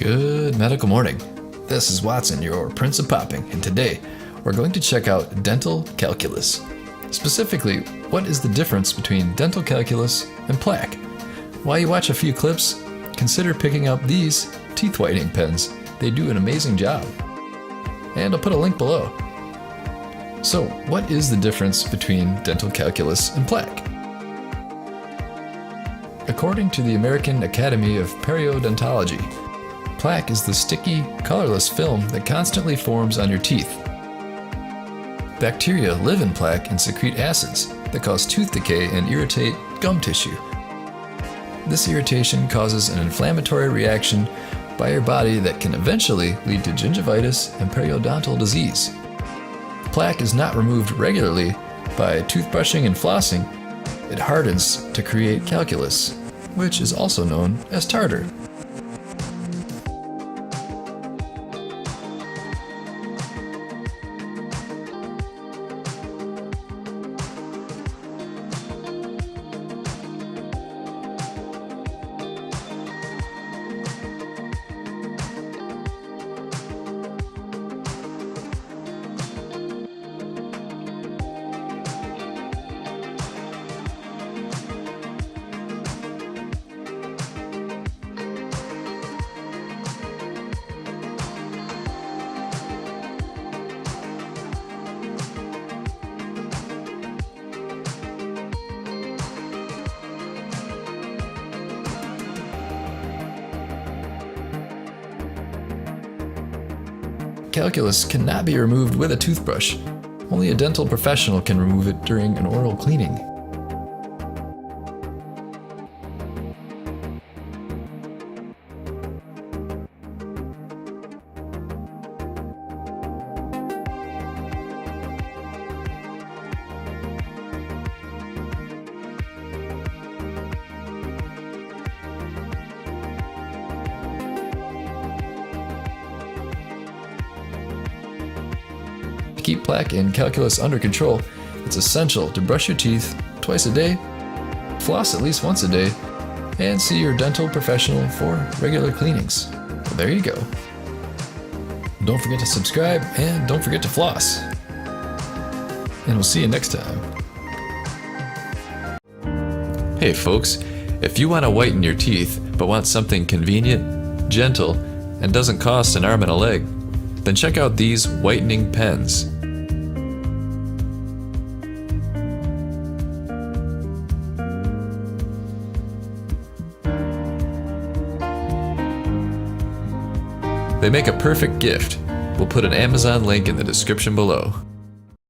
Good medical morning. This is Watson, your Prince of Popping, and today we're going to check out dental calculus. Specifically, what is the difference between dental calculus and plaque? While you watch a few clips, consider picking up these teeth whitening pens. They do an amazing job. And I'll put a link below. So, what is the difference between dental calculus and plaque? According to the American Academy of Periodontology, plaque is the sticky, colorless film that constantly forms on your teeth. Bacteria live in plaque and secrete acids that cause tooth decay and irritate gum tissue. This irritation causes an inflammatory reaction by your body that can eventually lead to gingivitis and periodontal disease. Plaque is not removed regularly by toothbrushing and flossing. It hardens to create calculus, which is also known as tartar. Calculus cannot be removed with a toothbrush. Only a dental professional can remove it during an oral cleaning. To keep plaque and calculus under control, it's essential to brush your teeth twice a day, floss at least once a day, and see your dental professional for regular cleanings. Well, there you go. Don't forget to subscribe and don't forget to floss. And we'll see you next time. Hey folks, if you want to whiten your teeth but want something convenient, gentle, and doesn't cost an arm and a leg, then check out these whitening pens. They make a perfect gift. We'll put an Amazon link in the description below.